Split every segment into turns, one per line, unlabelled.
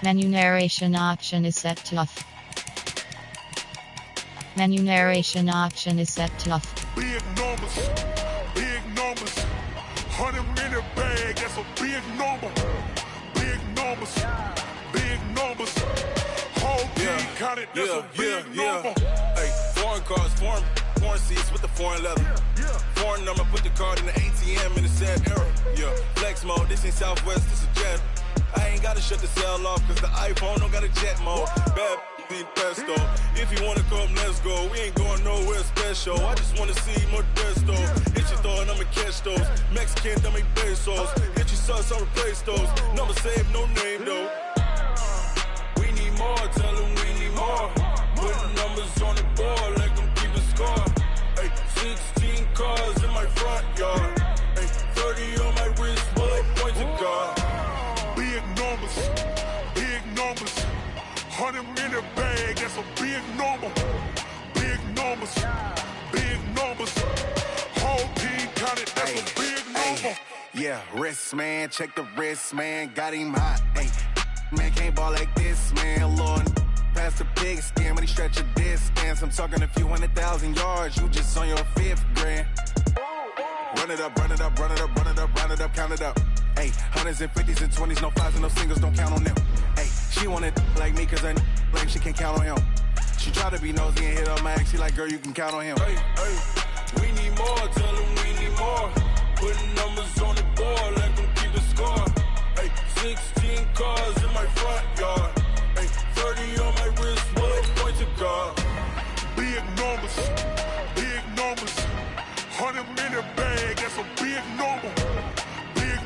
Menu narration option is set to off. Menu narration option is set to off.
Big numbers, 100 in a bag, that's a big number. Big numbers, whole team counted, that's a big number.
Hey, foreign cars, foreign seats with the foreign leather. Foreign number, put the card in the ATM in the sad era. Yeah, flex mode, this ain't Southwest, this a jet. I ain't gotta shut the cell off, cause the iPhone don't got a jet mode. Bad in pesto. If you wanna come, let's go. We ain't going nowhere special. I just wanna see Modesto. Hit your thought, I'ma catch those. Mexican, dummy pesos. Hit your sus, I'll replace those. Number saved, no name though. We need more, tell them we need more. Putting numbers on the board, like them keep a score. Hey, 16 cars in my front yard. Hey, 30 on my wrist, bullet point to God.
Big numbers, 100 in a bag, that's a big number. Big numbers, whole team counted, that's a big number.
Yeah, wrist man, check the wrist man, got him hot. Hey, man can't ball like this, man. Lord, past the pig skin, but he stretch a distance. I'm talking a few 100,000 yards, you just on your 5th grand. Run it up, count it up. Hey, hundreds and 50s and 20s, no 5s and no singles, don't count on them. Hey, she wanted like me, cause I like she can count on him. She tried to be nosy and hit up my ex, she like, girl, you can count on him. Hey, we need more, tell them we need more. Putting numbers on the board, let them keep a score. Hey, 16 cars in my front yard. Hey, 30 on my wrist, bullet point to God.
Big numbers, 100 in a bag, that's a big number. Big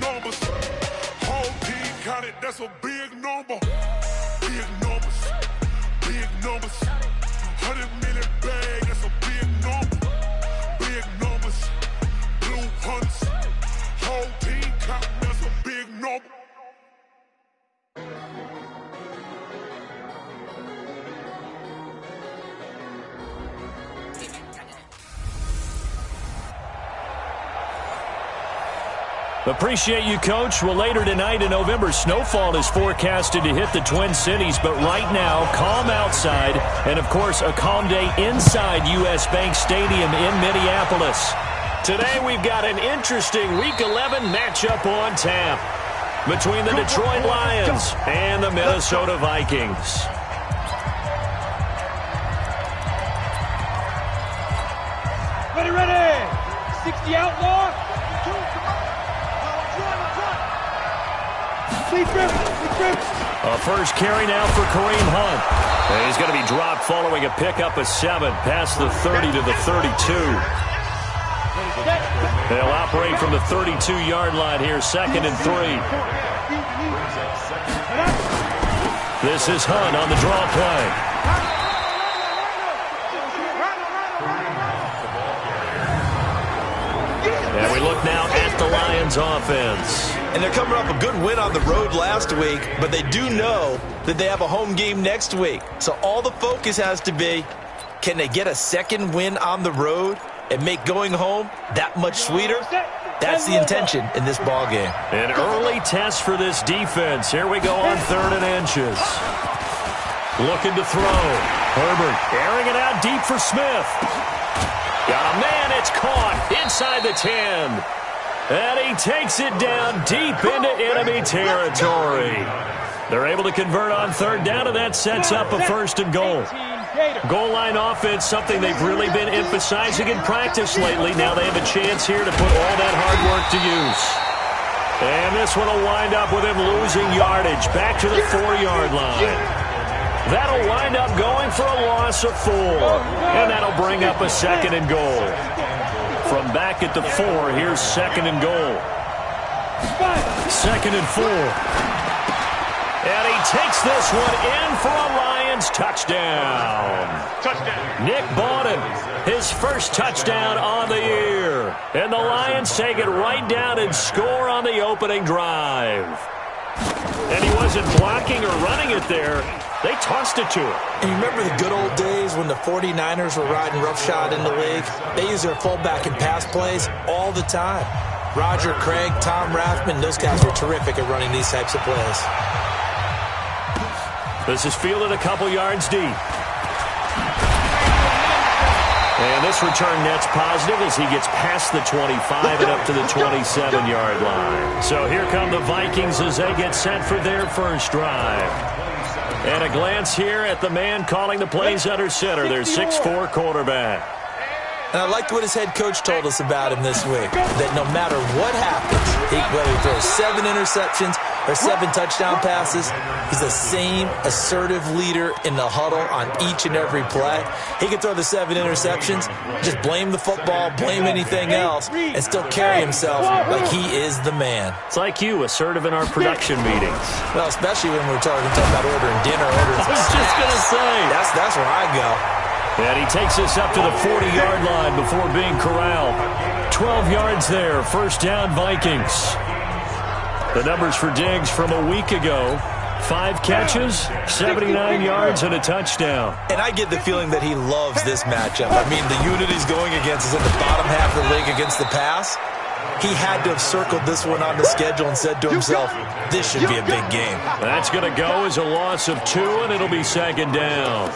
numbers, whole team counted, that's a big number. Big numbers, 100 in a bag, that's a big number. Big numbers, blue hunts, whole team counting, that's a big number.
Appreciate you, Coach. Well, later tonight in November, snowfall is forecasted to hit the Twin Cities, but right now, calm outside, and, of course, a calm day inside U.S. Bank Stadium in Minneapolis. Today, we've got an interesting Week 11 matchup on tap between the Detroit Lions and the Minnesota Vikings.
Ready! 60 outlaw.
A first carry now for Kareem Hunt. And he's going to be dropped following a pickup of 7 past the 30 to the 32. They'll operate from the 32-yard line here, 2nd and 3. This is Hunt on the draw play. And we look now at the Lions offense.
And they're coming off a good win on the road last week, but they do know that they have a home game next week. So all the focus has to be, can they get a second win on the road and make going home that much sweeter? That's the intention in this ball game.
An early test for this defense. Here we go on 3rd and inches. Looking to throw. Herbert airing it out deep for Smith. Oh, man, it's caught inside the 10. And he takes it down deep into enemy territory. They're able to convert on 3rd down, and that sets up a 1st and goal. Goal line offense, something they've really been emphasizing in practice lately. Now they have a chance here to put all that hard work to use. And this one will wind up with him losing yardage back to the 4-yard line. That'll wind up going for a loss of 4. And that'll bring up a 2nd and goal. From back at the 4, here's 2nd and goal. 2nd and 4. And he takes this one in for a Lions touchdown. Nick Bawden, his first touchdown on the year. And the Lions take it right down and score on the opening drive. And he wasn't blocking or running it there. They tossed it to him.
And you remember the good old days when the 49ers were riding roughshod in the league? They used their fullback in pass plays all the time. Roger Craig, Tom Rathman, those guys were terrific at running these types of plays.
This is fielded a couple yards deep. And this return net's positive as he gets past the 25 and up to the 27-yard line. So here come the Vikings as they get set for their first drive. And a glance here at the man calling the plays under center, their 6'4" quarterback.
And I liked what his head coach told us about him this week, that no matter what happens, whether he throws 7 interceptions or 7 touchdown passes, he's the same assertive leader in the huddle on each and every play. He can throw the 7 interceptions, just blame the football, blame anything else, and still carry himself like he is the man.
It's like you, assertive in our production meetings.
Well, especially when we're talking about ordering dinner, ordering
I was just going to say.
That's where I go.
And he takes us up to the 40-yard line before being corralled. 12 yards there, first down Vikings. The numbers for Diggs from a week ago: 5 catches, 79 yards, and a touchdown.
And I get the feeling that he loves this matchup. I mean, the unit he's going against is in the bottom half of the league against the pass. He had to have circled this one on the schedule and said to himself, this should be a big game.
That's going to go as a loss of 2, and it'll be second down.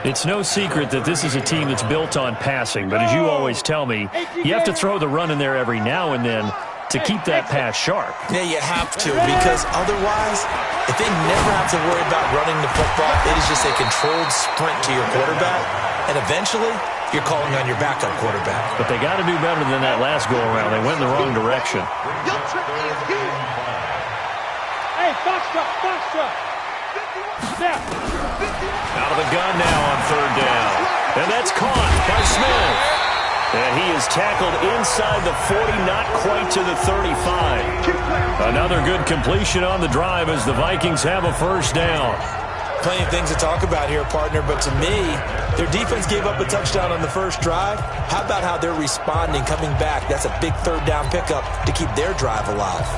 It's no secret that this is a team that's built on passing, but as you always tell me, you have to throw the run in there every now and then to keep that pass sharp.
Yeah, you have to, because otherwise, if they never have to worry about running the football, it is just a controlled sprint to your quarterback, and eventually, you're calling on your backup quarterback.
But they got to do better than that last go-around. They went in the wrong direction.
Hey, foxtrot, foxtrot. Snap.
Out of the gun now on third down. And that's caught by Smith. And he is tackled inside the 40, not quite to the 35. Another good completion on the drive as the Vikings have a first down.
Plenty of things to talk about here, partner, but to me, their defense gave up a touchdown on the first drive. How about how they're responding, coming back? That's a big third down pickup to keep their drive alive.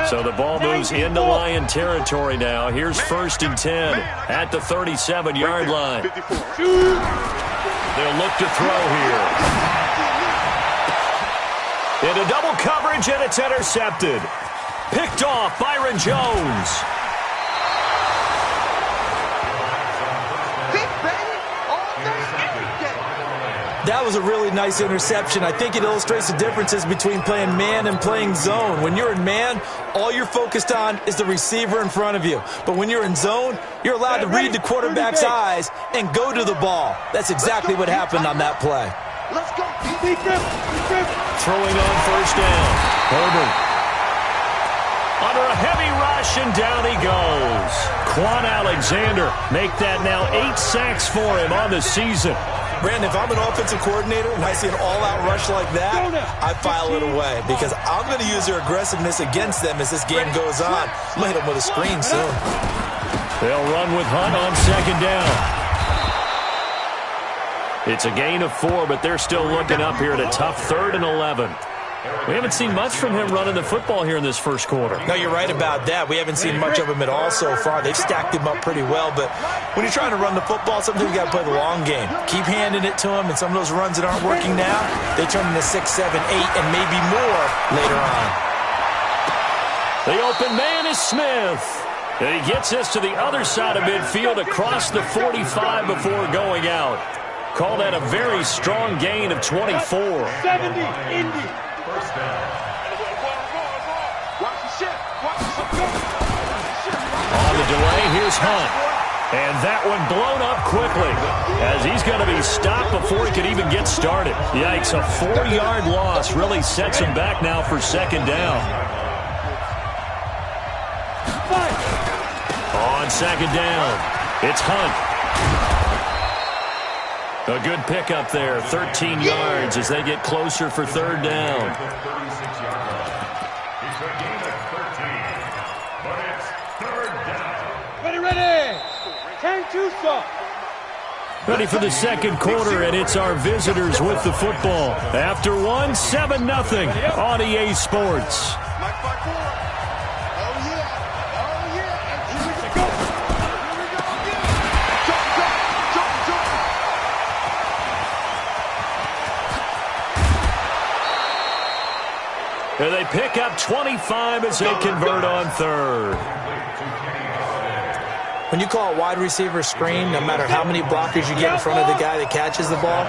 So the ball moves into Lion territory now. Here's 1st and 10 at the 37-yard line. They'll look to throw here. Into double coverage, and it's intercepted. Picked off Byron Jones.
That was a really nice interception. I think it illustrates the differences between playing man and playing zone. When you're in man, all you're focused on is the receiver in front of you. But when you're in zone, you're allowed to read the quarterback's eyes and go to the ball. That's exactly what happened on that play.
Let's go.
Throwing on first down. Herbert. Under a heavy rush, and down he goes. Quan Alexander make that now 8 sacks for him on the season.
Brandon, if I'm an offensive coordinator and I see an all-out rush like that, I file it away because I'm going to use their aggressiveness against them as this game goes on. I'm going to hit them with a screen soon.
They'll run with Hunt on second down. It's a gain of 4, but they're still looking up here at a tough 3rd and 11. We haven't seen much from him running the football here in this first quarter.
No, you're right about that. We haven't seen much of him at all so far. They've stacked him up pretty well, but when you're trying to run the football, sometimes you got to play the long game. Keep handing it to him, and some of those runs that aren't working now, they turn into 6, 7, 8, and maybe more later on.
The open man is Smith. And he gets us to the other side of midfield across the 45 before going out. Call that a very strong gain of 24.
70, Indy.
First down.
On the delay, here's Hunt. And that one blown up quickly as he's going to be stopped before he could even get started. Yikes, a 4-yard loss really sets him back now for second down. On second down, it's Hunt. A good pickup there, 13 yards as they get closer for third down.
Ready. 10-2 stop.
Ready for the second quarter, and it's our visitors with the football. After one, 7-0 on EA Sports. And they pick up 25 as they convert on third.
When you call a wide receiver screen, no matter how many blockers you get in front of the guy that catches the ball,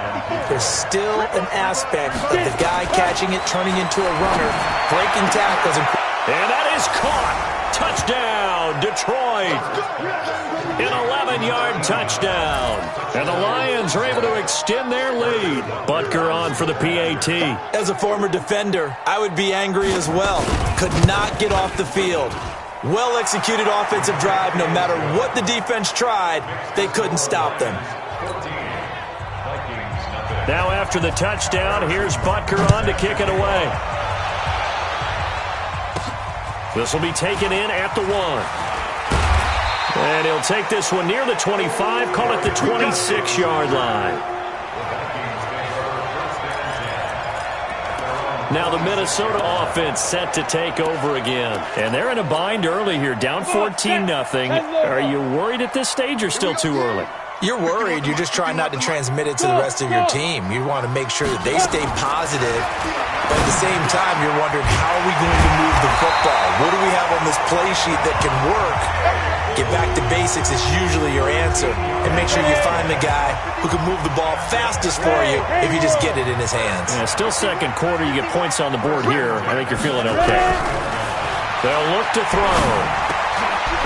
there's still an aspect of the guy catching it, turning into a runner, breaking tackles.
And that is caught. Touchdown, Detroit. An 11-yard touchdown. And the Lions are able to extend their lead. Butker on for the PAT.
As a former defender, I would be angry as well. Could not get off the field. Well-executed offensive drive. No matter what the defense tried, they couldn't stop them.
Now after the touchdown, here's Butker on to kick it away. This will be taken in at the 1. And he'll take this one near the 25, call it the 26-yard line. Now the Minnesota offense set to take over again. And they're in a bind early here, down 14-0. Are you worried at this stage or still too early?
You're worried. You're just trying not to transmit it to the rest of your team. You want to make sure that they stay positive. But at the same time, you're wondering, how are we going to move the football? What do we have on this play sheet that can work? Get back to basics is usually your answer. And make sure you find the guy who can move the ball fastest for you if you just get it in his hands.
Yeah, still second quarter. You get points on the board here. I think you're feeling okay. They'll look to throw.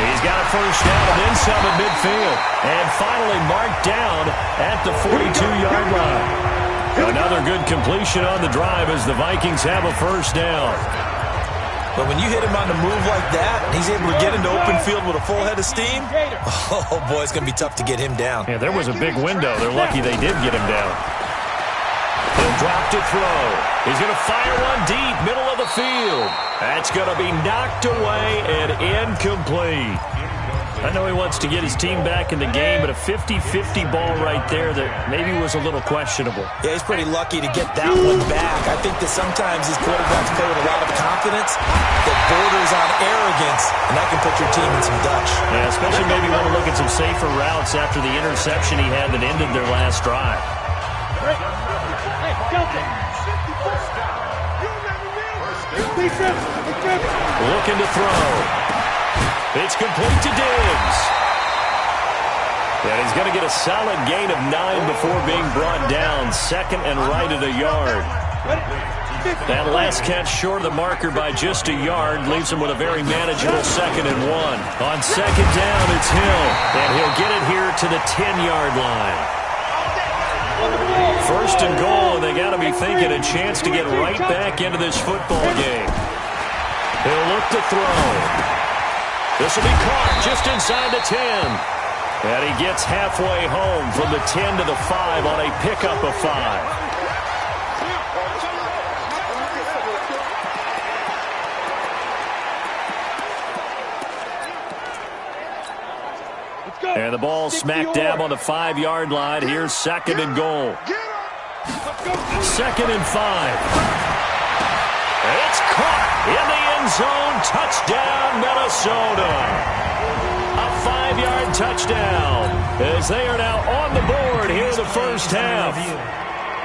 He's got a first down and then some at midfield. And finally marked down at the 42-yard line. Another good completion on the drive as the Vikings have a first down.
But when you hit him on the move like that, and he's able to get into open field with a full head of steam, oh, boy, it's going to be tough to get him down.
Yeah, there was a big window. They're lucky they did get him down. He'll drop to throw. He's going to fire one deep, middle of the field. That's going to be knocked away and incomplete. I know he wants to get his team back in the game, but a 50-50 ball right there that maybe was a little questionable.
Yeah, he's pretty lucky to get that one back. I think that sometimes these quarterbacks play with a lot of confidence that borders on arrogance, and that can put your team in some Dutch.
Yeah, especially maybe want to look at some safer routes after the interception he had that ended their last drive. Looking to throw. It's complete to Diggs. And he's going to get a solid gain of 9 before being brought down. Second and right at a yard. That last catch short of the marker by just a yard leaves him with a very manageable 2nd and 1. On second down, it's Hill. And he'll get it here to the 10-yard line. First and goal, and they got to be thinking a chance to get right back into this football game. He'll look to throw. This will be caught just inside the 10. And he gets halfway home from the 10 to the 5 on a pickup of 5. And the ball smack dab on the 5-yard line. Here's 2nd and goal. 2nd and 5. It's caught in the end zone. Touchdown, Minnesota. A 5-yard touchdown as they are now on the board here in the first half.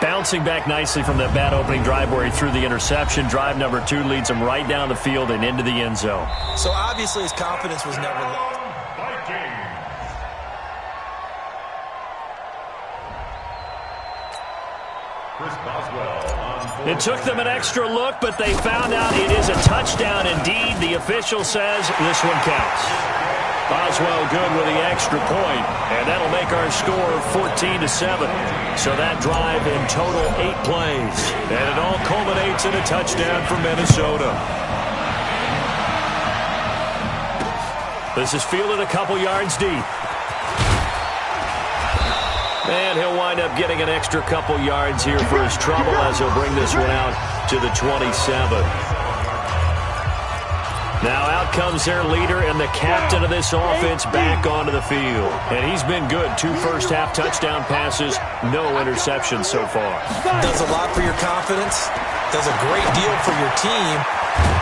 Bouncing back nicely from that bad opening drive where he threw the interception. Drive number 2 leads him right down the field and into the end zone.
So obviously his confidence was never lost.
It took them an extra look, but they found out it is a touchdown indeed. The official says this one counts. Boswell good with the extra point, and that'll make our score 14-7. So that drive in total 8 plays, and it all culminates in a touchdown for Minnesota. This is fielded a couple yards deep. And he'll wind up getting an extra couple yards here for his trouble as he'll bring this one out to the 27. Now out comes their leader and the captain of this offense back onto the field. And he's been good. 2 first-half touchdown passes, no interceptions so far.
Does a lot for your confidence. Does a great deal for your team.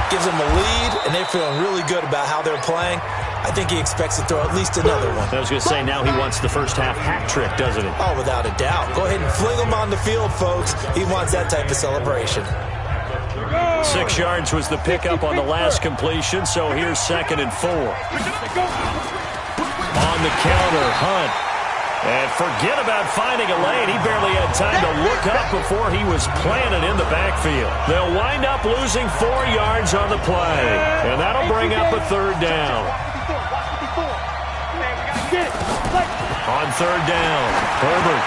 Gives them a lead, and they're feeling really good about how they're playing. I think he expects to throw at least another one.
I was going to say, now he wants the first-half hat trick, doesn't he?
Oh, without a doubt. Go ahead and fling him on the field, folks. He wants that type of celebration.
6 yards was the pickup on the last completion, so here's 2nd and 4. On the counter, Hunt. And forget about finding a lane. He barely had time to look up before he was planted in the backfield. They'll wind up losing 4 yards on the play, and that'll bring up a 3rd down. On 3rd down, Herbert.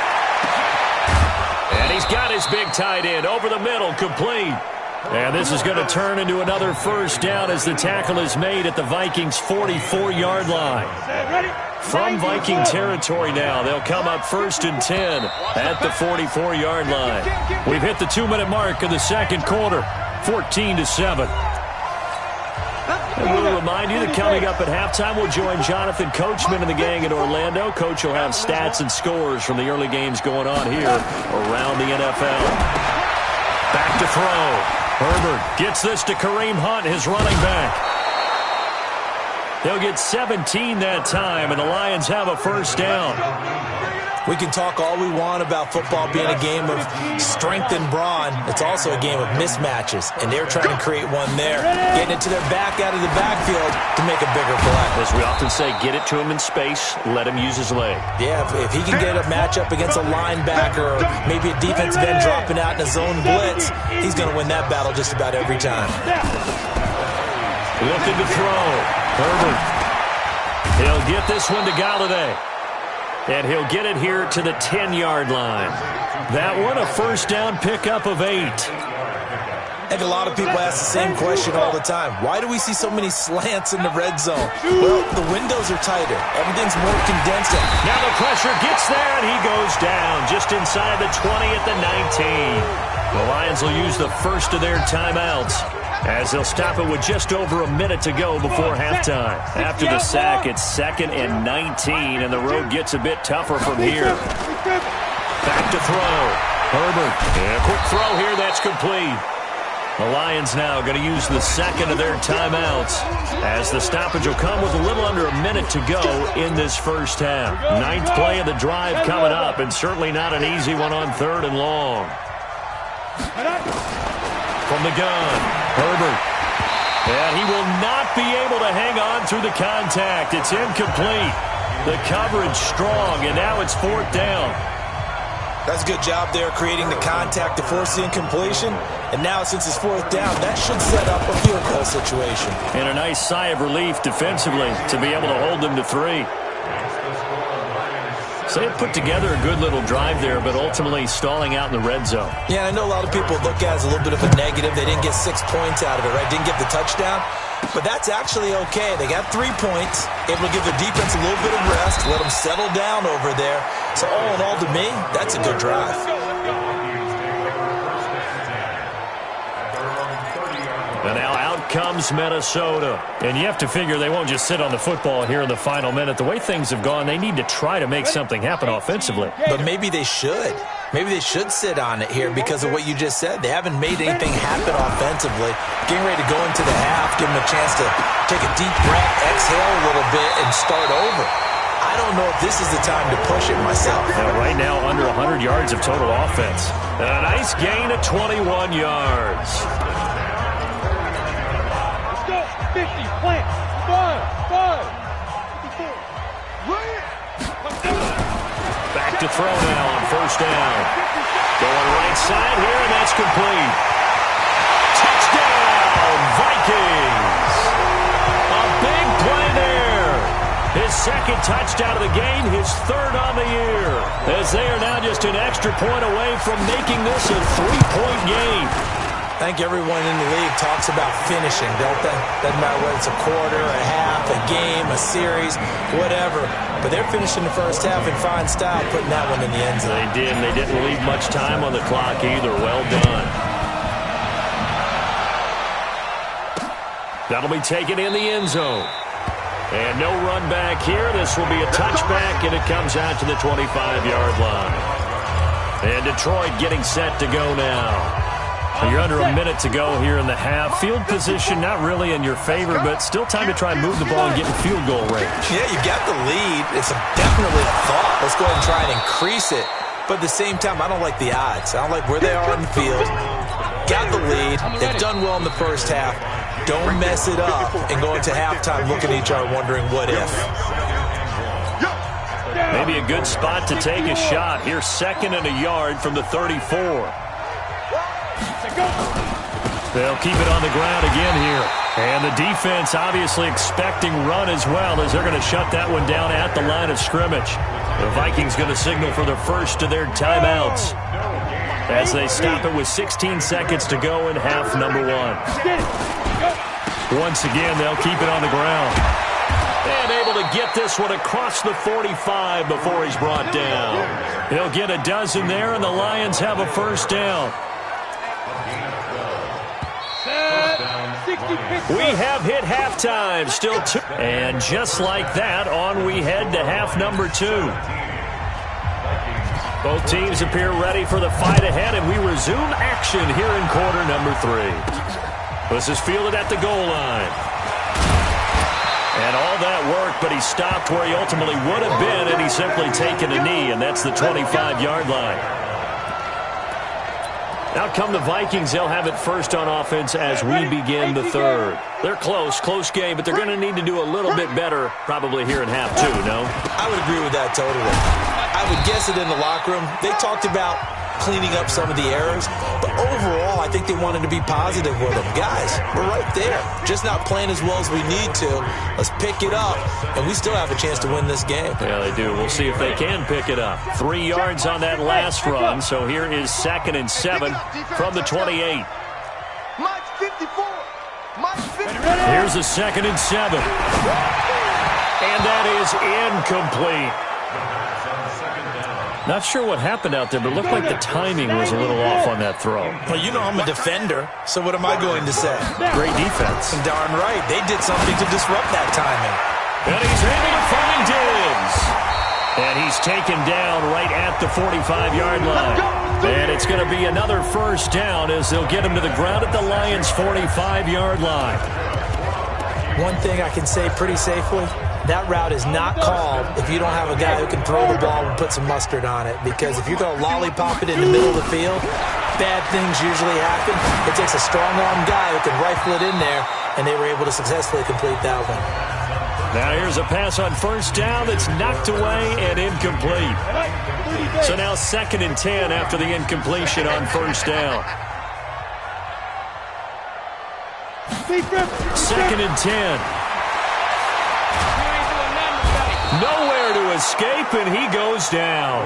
And he's got his big tight end over the middle, complete. And this is going to turn into another 1st down as the tackle is made at the Vikings' 44-yard line. From Viking territory now, they'll come up 1st and 10 at the 44-yard line. We've hit the 2-minute mark of the 2nd quarter, 14-7. And we'll remind you that coming up at halftime, we'll join Jonathan Coachman and the gang in Orlando. Coach will have stats and scores from the early games going on here around the NFL. Back to throw. Herbert gets this to Kareem Hunt, his running back. They'll get 17 that time, and the Lions have a 1st down.
We can talk all we want about football being a game of strength and brawn. It's also a game of mismatches, and they're trying to create one there, getting it to their back out of the backfield to make a bigger play.
As we often say, get it to him in space, let him use his leg.
Yeah, if he can get a matchup against a linebacker or maybe a defensive end dropping out in a zone blitz, he's going to win that battle just about every time.
Looking to throw. Herbert. He'll get this one to Galladay. And he'll get it here to the 10-yard line. That one, a 1st down pickup of 8.
I think a lot of people ask the same question all the time. Why do we see so many slants in the red zone? Well, the windows are tighter. Everything's more condensed.
Now the pressure gets there, and he goes down just inside the 20 at the 19. The Lions will use the first of their timeouts as they'll stop it with just over a minute to go before halftime. After the sack, it's 2nd and 19, and the road gets a bit tougher from here. Back to throw. Herbert. And a quick throw here, that's complete. The Lions now going to use the 2nd of their timeouts as the stoppage will come with a little under a minute to go in this 1st half. 9th play of the drive coming up, and certainly not an easy one on 3rd and long. From the gun, Herbert. And he will not be able to hang on through the contact. It's incomplete. The coverage strong, and now it's 4th down.
That's a good job there creating the contact to force the incompletion. And now since it's 4th down, that should set up a field goal situation.
And a nice sigh of relief defensively to be able to hold them to 3. So they put together a good little drive there, but ultimately stalling out in the red zone.
Yeah, I know a lot of people look at it as a little bit of a negative. They didn't get 6 points out of it, right? Didn't get the touchdown. But that's actually okay. They got 3 points, able to give the defense a little bit of rest, let them settle down over there. So all in all, to me, that's a good drive.
And now out comes Minnesota. And you have to figure they won't just sit on the football here in the final minute. The way things have gone, they need to try to make something happen offensively.
But maybe they should. Maybe they should sit on it here because of what you just said. They haven't made anything happen offensively. Getting ready to go into the half, give them a chance to take a deep breath, exhale a little bit, and start over. I don't know if this is the time to push it myself.
Right now, under 100 yards of total offense. And a nice gain of 21 yards.
50, plant, 5, 54.
Back to throw now on 1st down. Going right side here, and that's complete. Touchdown, Vikings! A big play there. His 2nd touchdown of the game, his 3rd on the year. As they are now just an extra point away from making this a 3-point game.
I think everyone in the league talks about finishing, don't they? Doesn't matter whether it's a quarter, a half, a game, a series, whatever. But they're finishing the 1st half in fine style, putting that one in the end zone.
They did, and they didn't leave much time on the clock either. Well done. That'll be taken in the end zone. And no run back here. This will be a touchback, and it comes out to the 25-yard line. And Detroit getting set to go now. You're under a minute to go here in the half. Field position not really in your favor, but still time to try and move the ball and get in field goal range.
Yeah, you got the lead. It's definitely a thought. Let's go ahead and try and increase it. But at the same time, I don't like the odds. I don't like where they are on the field. got the lead. They've done well in the first half. Don't mess it up and go into halftime looking at each other wondering what if.
Maybe a good spot to take a shot. Here's 2nd and a yard from the 34. They'll keep it on the ground again here. And the defense obviously expecting run as well, as they're going to shut that one down at the line of scrimmage. The Vikings going to signal for the first of their timeouts as they stop it with 16 seconds to go in half number 1. Once again, they'll keep it on the ground. And able to get this one across the 45 before he's brought down. He'll get a dozen there, and the Lions have a first down. We have hit halftime, still 2. And just like that, on we head to half number 2. Both teams appear ready for the fight ahead, and we resume action here in quarter number 3. This is fielded at the goal line. And all that work, but he stopped where he ultimately would have been, and he's simply taken a knee, and that's the 25-yard line. Out come the Vikings. They'll have it first on offense as we begin the third. They're close game, but they're going to need to do a little bit better probably here in half 2, no?
I would agree with that totally. I would guess it in the locker room. They talked about cleaning up some of the errors, but overall, I think they wanted to be positive with them. Guys, we're right there. Just not playing as well as we need to. Let's pick it up, and we still have a chance to win this game.
Yeah, they do. We'll see if they can pick it up. 3 yards on that last run, so here is 2nd and 7 from the 28. Here's a 2nd and 7. And that is incomplete. Not sure what happened out there, but it looked like the timing was a little off on that throw.
Well, you know I'm a defender, so what am I going to say?
Great defense.
Darn right. They did something to disrupt that timing.
And he's able to find Diggs. And he's taken down right at the 45-yard line. And it's going to be another first down as they'll get him to the ground at the Lions' 45-yard line.
One thing I can say pretty safely, that route is not called if you don't have a guy who can throw the ball and put some mustard on it. Because if you're going to lollipop it in the middle of the field, bad things usually happen. It takes a strong-arm guy who can rifle it in there, and they were able to successfully complete that one.
Now here's a pass on first down that's knocked away and incomplete. So now 2nd and 10 after the incompletion on first down. 2nd and 10. Nowhere to escape, and he goes down.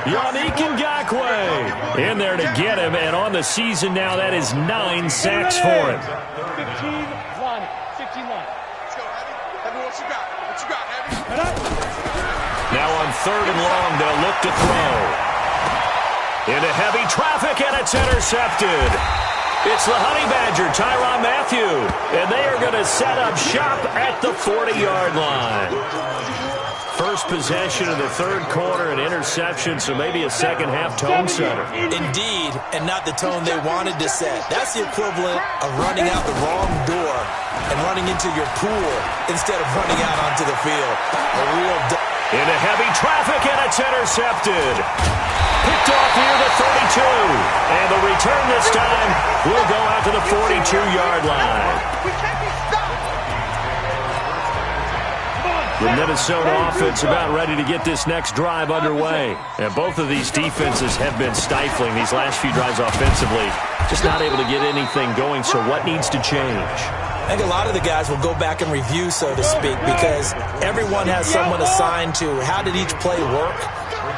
Yannick Ngakoue in there to get him, and on the season now, that is 9 sacks for him.
15 line. Let's go, Heavy. What you got, Heavy?
Now on 3rd and long, they'll look to throw. Into heavy traffic, and it's intercepted. It's the Honey Badger, Tyrann Mathieu, and they are going to set up shop at the 40-yard line. First possession of the third quarter, an interception, so maybe a second-half tone setter.
Indeed, and not the tone they wanted to set. That's the equivalent of running out the wrong door and running into your pool instead of running out onto the field. A real...
Into heavy traffic, and it's intercepted. Picked off near the 32. And the return this time will go out to the 42-yard line. The Minnesota offense about ready to get this next drive underway. And both of these defenses have been stifling these last few drives offensively. Just not able to get anything going, so what needs to change?
I think a lot of the guys will go back and review, so to speak, because everyone has someone assigned to how did each play work.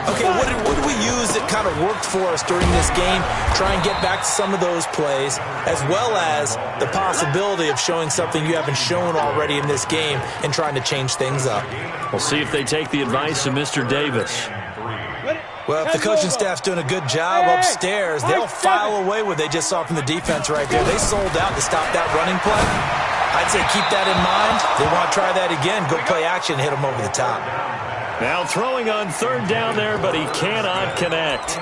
Okay, what did we use that kind of worked for us during this game? Try and get back to some of those plays, as well as the possibility of showing something you haven't shown already in this game and trying to change things up.
We'll see if they take the advice of Mr. Davis.
Well, if the coaching staff's doing a good job upstairs, they'll file away what they just saw from the defense right there. They sold out to stop that running play. I'd say keep that in mind. They want to try that again. Go play action, hit them over the top.
Now throwing on third down there, but he cannot connect.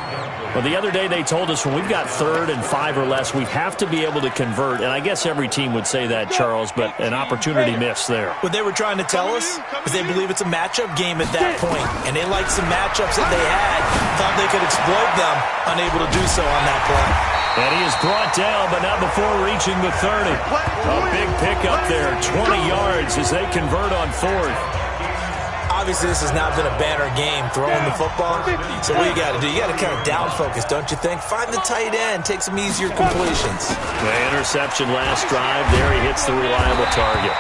Well, the other day they told us when we've got 3rd and 5 or less, we have to be able to convert. And I guess every team would say that, Charles, but an opportunity missed there.
What they were trying to tell us is they believe it's a matchup game at that point, and they liked some matchups that they had, thought they could exploit them, unable to do so on that play.
And he is brought down, but not before reaching the 30. A big pickup there, 20 yards as they convert on fourth.
Obviously, this has not been a banner game throwing the football. So what you got to do? You got to kind of down focus, don't you think? Find the tight end, take some easier completions.
The interception last drive. There he hits the reliable target.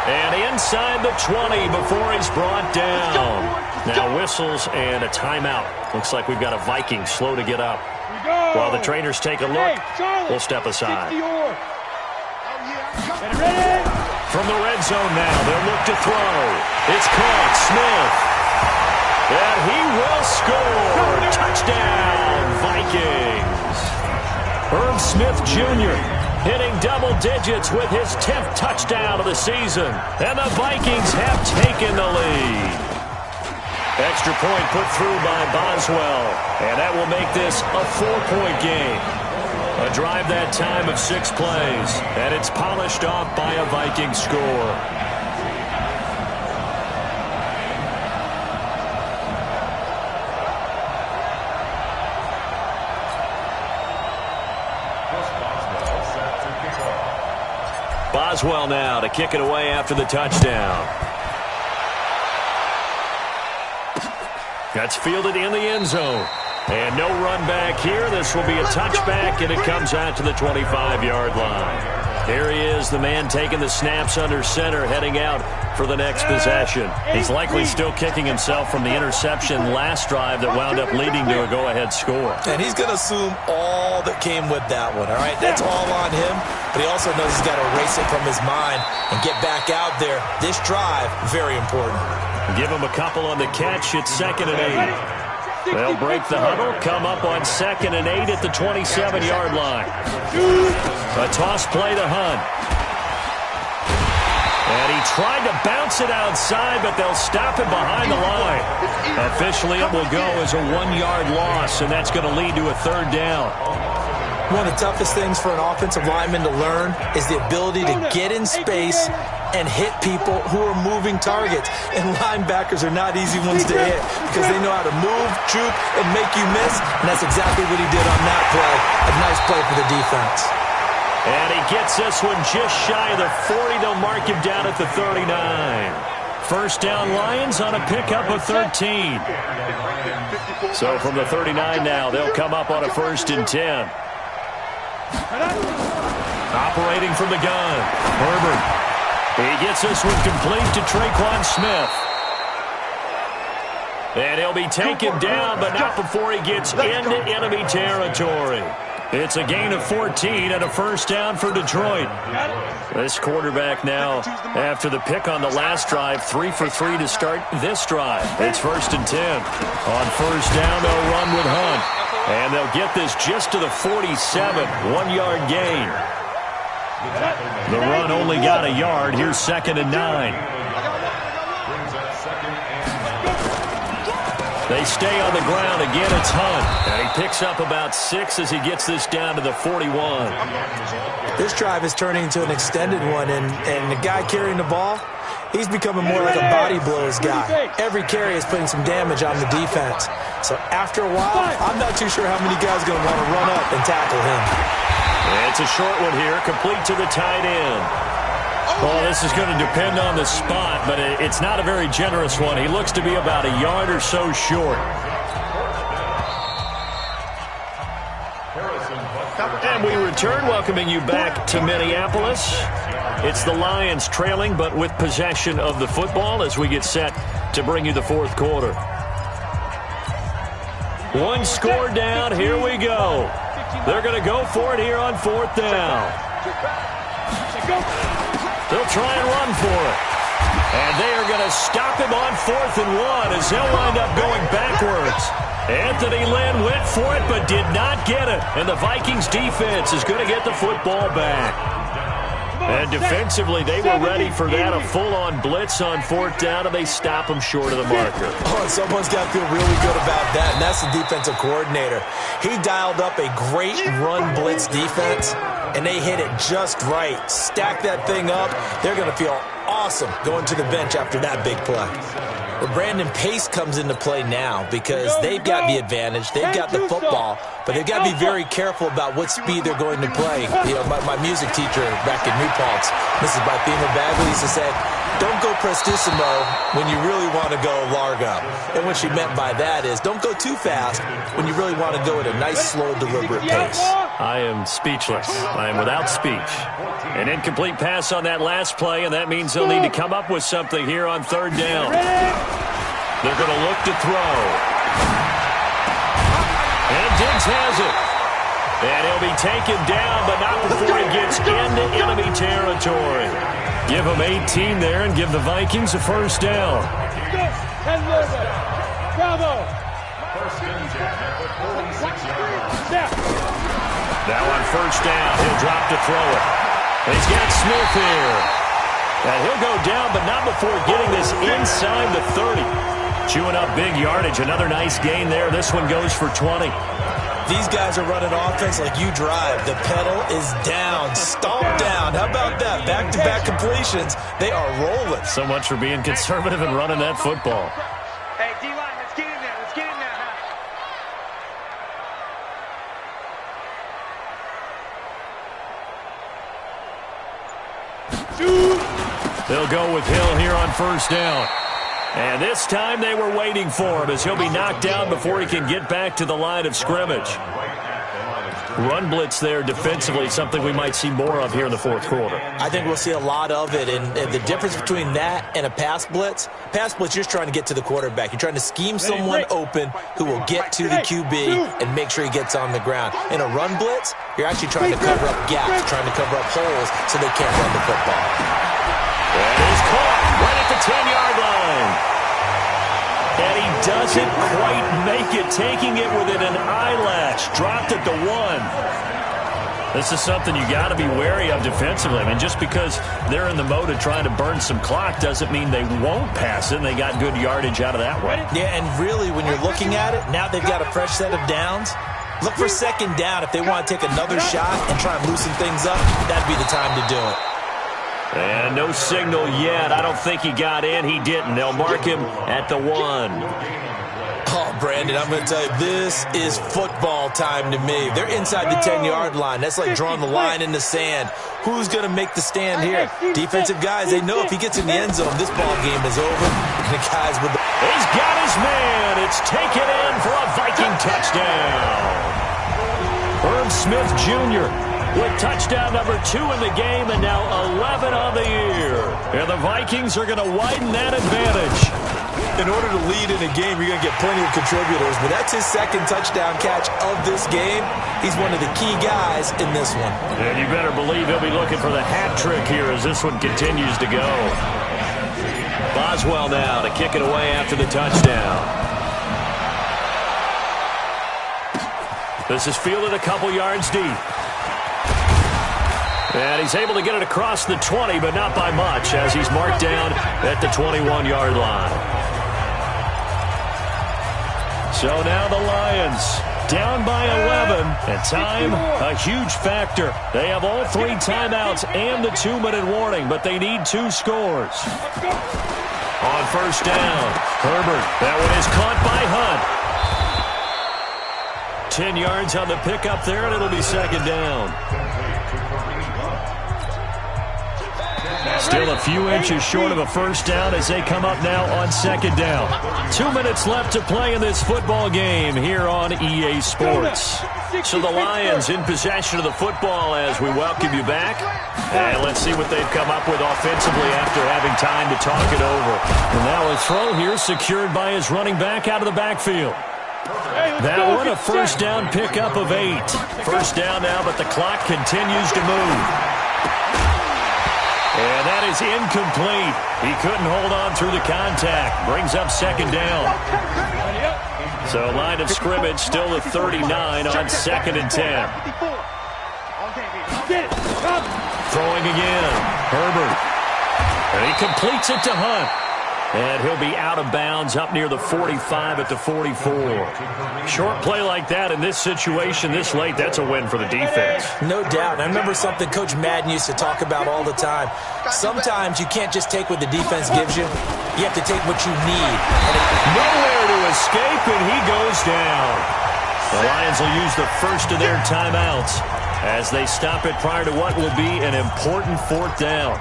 And inside the 20 before he's brought down. Now whistles and a timeout. Looks like we've got a Viking slow to get up. While the trainers take a look, we'll step aside. From the red zone now, they'll look to throw. It's caught, Smith. And he will score. Touchdown, Vikings. Herb Smith Jr. hitting double digits with his 10th touchdown of the season. And the Vikings have taken the lead. Extra point put through by Boswell. And that will make this a 4-point game. A drive that time of 6 plays. And it's polished off by a Viking score. Boswell now to kick it away after the touchdown. That's fielded in the end zone. And no run back here. This will be a touchback, and it comes out to the 25-yard line. Here he is, the man taking the snaps under center, heading out for the next possession. He's likely still kicking himself from the interception last drive that wound up leading to a go-ahead score.
And he's going to assume all that came with that one, all right? That's all on him, but he also knows he's got to erase it from his mind and get back out there. This drive, very important.
Give him a couple on the catch. It's 2nd and 8. They'll break the huddle, come up on 2nd and 8 at the 27-yard line. A toss play to Hunt. And he tried to bounce it outside, but they'll stop him behind the line. Officially, it will go as a 1-yard loss, and that's going to lead to a 3rd down.
One of the toughest things for an offensive lineman to learn is the ability to get in space and hit people who are moving targets. And linebackers are not easy ones to hit because they know how to move, juke, and make you miss. And that's exactly what he did on that play. A nice play for the defense.
And he gets this one just shy of the 40. They'll mark him down at the 39. First down Lions on a pickup of 13. So from the 39 now, they'll come up on a 1st and 10. Operating from the gun, Herbert. He gets this one complete to Traquan Smith. And he'll be taken down, but not before he gets into enemy territory. It's a gain of 14 and a 1st down for Detroit. This quarterback now, after the pick on the last drive, 3 for 3 to start this drive. It's 1st and 10. On 1st down, they'll run with Hunt. And they'll get this just to the 47, 1-yard gain. The run only got a yard. Here's 2nd and 9. They stay on the ground. Again, it's Hunt. And he picks up about 6 as he gets this down to the 41.
This drive is turning into an extended one, and the guy carrying the ball, he's becoming more like a body blows guy. Every carry is putting some damage on the defense. So after a while, I'm not too sure how many guys are going to want to run up and tackle him.
It's a short one here, complete to the tight end. Well, this is going to depend on the spot, but it's not a very generous one. He looks to be about a yard or so short. And we return, welcoming you back to Minneapolis. It's the Lions trailing, but with possession of the football as we get set to bring you the 4th quarter. 1 score down, here we go. They're going to go for it here on 4th down. They'll try and run for it. And they are going to stop him on 4th and 1 as they'll wind up going backwards. Anthony Lynn went for it but did not get it. And the Vikings defense is going to get the football back. And defensively, they were ready for that, a full-on blitz on 4th down, and they stop them short of the marker.
Oh, and someone's got to feel really good about that, and that's the defensive coordinator. He dialed up a great run blitz defense, and they hit it just right. Stack that thing up. They're going to feel awesome going to the bench after that big play. Well, Brandon, pace comes into play now because they've got the advantage. They've got the football, but they've got to be very careful about what speed they're going to play. You know, my music teacher back in New Paltz, Mrs. Barthena Bagley, used to say, don't go prestissimo when you really want to go largo. And what she meant by that is don't go too fast when you really want to go at a nice, slow, deliberate pace.
I am speechless. I am without speech. An incomplete pass on that last play, and that means they'll need to come up with something here on third down. They're going to look to throw. And Diggs has it. And he'll be taken down, but not before he gets into enemy territory. Give him 18 there and give the Vikings a first down.
Bravo.
Now on first down, he'll drop to throw it. He's got Smith here. And he'll go down, but not before getting this inside the 30. Chewing up big yardage. Another nice gain there. This one goes for 20.
These guys are running offense like you drive. The pedal is down, stomped down. How about that? Back-to-back completions. They are rolling.
So much for being conservative and running that football.
Hey, D-line, let's get in there. Let's get in there, huh?
They'll go with Hill here on first down. And this time they were waiting for him as he'll be knocked down before he can get back to the line of scrimmage. Run blitz there defensively, something we might see more of here in the fourth quarter.
I think we'll see a lot of it, and the difference between that and a pass blitz, you're just trying to get to the quarterback. You're trying to scheme someone open who will get to the QB and make sure he gets on the ground. In a run blitz, you're actually trying to cover up gaps, trying to cover up holes so they can't run the football.
And he's caught right at the 10-yard line. And he doesn't quite make it, taking it within an eyelash. Dropped at the 1. This is something you got to be wary of defensively. I mean, just because they're in the mode of trying to burn some clock doesn't mean they won't pass it, and they got good yardage out of that one.
Yeah, and really, when you're looking at it, now they've got a fresh set of downs. Look for second down if they want to take another shot and try and loosen things up. That'd be the time to do it.
And no signal yet. I don't think he got in. He didn't. They'll mark him at the 1.
Oh, Brandon, I'm going to tell you, this is football time to me. They're inside the 10-yard line. That's like drawing the line in the sand. Who's going to make the stand here? Defensive guys, they know if he gets in the end zone, this ball game is over. And the guys with the...
He's got his man. It's taken in for a Viking touchdown. Herb Smith Jr. with touchdown number 2 in the game and now 11 on the year. And the Vikings are going to widen that advantage.
In order to lead in a game, you're going to get plenty of contributors, but that's his second touchdown catch of this game. He's one of the key guys in this one.
And you better believe he'll be looking for the hat trick here as this one continues to go. Boswell now to kick it away after the touchdown. This is fielded a couple yards deep. And he's able to get it across the 20, but not by much, as he's marked down at the 21-yard line. So now the Lions down by 11, and time a huge factor. They have all 3 timeouts and the 2-minute warning, but they need 2 scores. On first down, Herbert. That one is caught by Hunt. 10 yards on the pickup there, and it'll be second down. Still a few inches short of a first down as they come up now on second down. 2 minutes left to play in this football game here on EA Sports. So the Lions in possession of the football as we welcome you back. And let's see what they've come up with offensively after having time to talk it over. And now a throw here secured by his running back out of the backfield. That one a first down pickup of 8. First down now, but the clock continues to move. And that is incomplete. He couldn't hold on through the contact. Brings up second down. So line of scrimmage still the 39 on second and 10. Throwing again. Herbert. And he completes it to Hunt. And he'll be out of bounds up near the 45 at the 44. Short play like that in this situation this late, that's a win for the defense.
No doubt. And I remember something Coach Madden used to talk about all the time. Sometimes you can't just take what the defense gives you. You have to take what you need.
Nowhere to escape, and he goes down. The Lions will use the first of their timeouts as they stop it prior to what will be an important fourth down.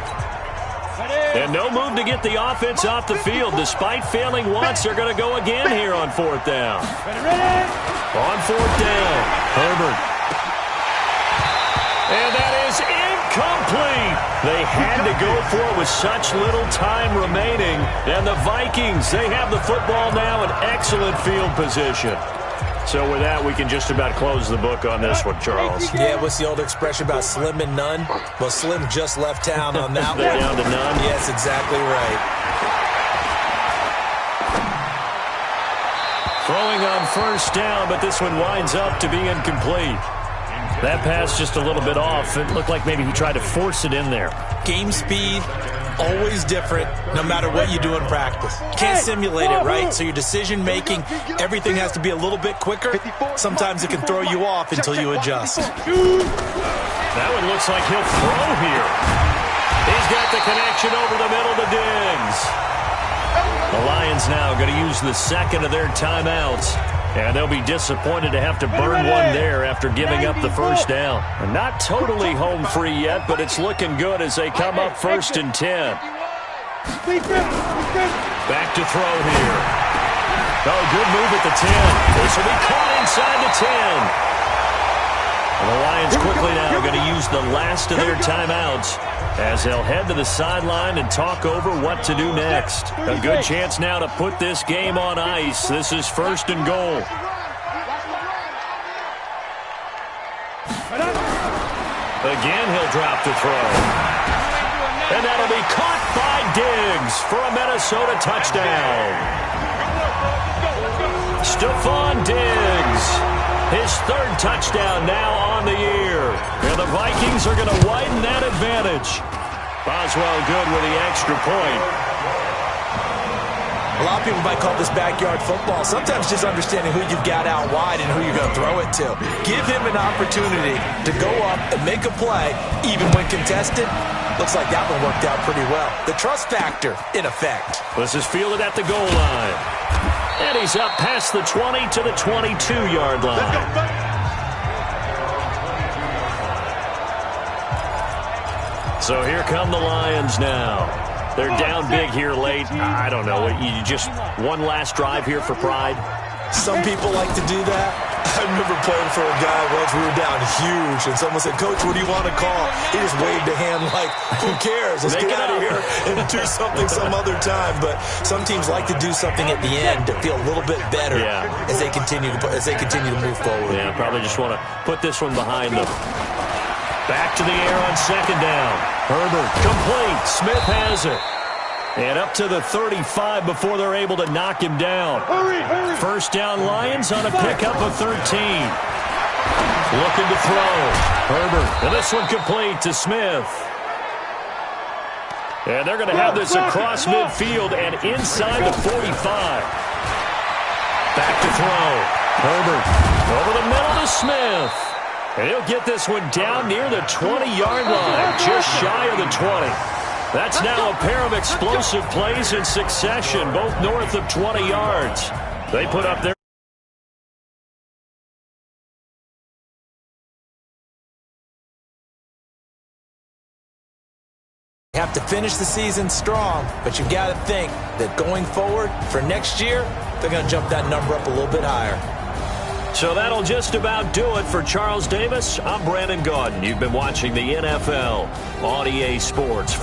And no move to get the offense off the field. Despite failing once, they're going to go again here on fourth down. On fourth down, Herbert. And that is incomplete. They had to go for it with such little time remaining. And the Vikings, they have the football now in excellent field position. So with that, we can just about close the book on this one, Charles.
Yeah, what's the old expression about slim and none? Well, Slim just left town on that one.
They're down to none?
Yes, exactly right.
Throwing on first down, but this one winds up to be incomplete. That pass just a little bit off. It looked like maybe he tried to force it in there.
Game speed, always different, no matter what you do in practice. Can't simulate it, right? So your decision-making, everything has to be a little bit quicker. Sometimes it can throw you off until you adjust.
That one looks like he'll throw here. He's got the connection over the middle to Diggs. The Lions now going to use the second of their timeouts. And they'll be disappointed to have to burn one there after giving up the first down. And not totally home free yet, but it's looking good as they come up 1st and 10. Back to throw here. Oh, good move at the 10. This will be caught inside the 10. And the Lions quickly now going to use the last of their timeouts as they'll head to the sideline and talk over what to do next. A good chance now to put this game on ice. This is 1st and goal. Again, he'll drop the throw. And that'll be caught by Diggs for a Minnesota touchdown. Stephon Diggs, his 3rd touchdown now on the year. And the Vikings are going to widen that advantage. Boswell good with the extra point.
A lot of people might call this backyard football. Sometimes just understanding who you've got out wide and who you're going to throw it to. Give him an opportunity to go up and make a play, even when contested. Looks like that one worked out pretty well. The trust factor, in effect.
This is fielded at the goal line. And he's up past the 20 to the 22-yard line. So here come the Lions now. They're down big here late. I don't know. You just one last drive here for pride?
Some people like to do that. I remember playing for a guy once. We were down huge, and someone said, "Coach, what do you want to call?" He just waved a hand like, "Who cares? Let's get out of here and do something some other time." But some teams like to do something at the end to feel a little bit better as they continue to move forward.
Yeah, probably just want to put this one behind them. Back to the air on 2nd down. Herbert complete. Smith has it. And up to the 35 before they're able to knock him down. First down Lions on a pickup of 13. Looking to throw. Herbert. And this one complete to Smith. And they're going to have this across midfield and inside the 45. Back to throw. Herbert over the middle to Smith. And he'll get this one down near the 20-yard line, just shy of the 20. That's now a pair of explosive plays in succession, both north of 20 yards. They put up their...
You have to finish the season strong, but you've got to think that going forward for next year, they're going to jump that number up a little bit higher.
So that'll just about do it for Charles Davis. I'm Brandon Gaudin. You've been watching the NFL on EA Sports.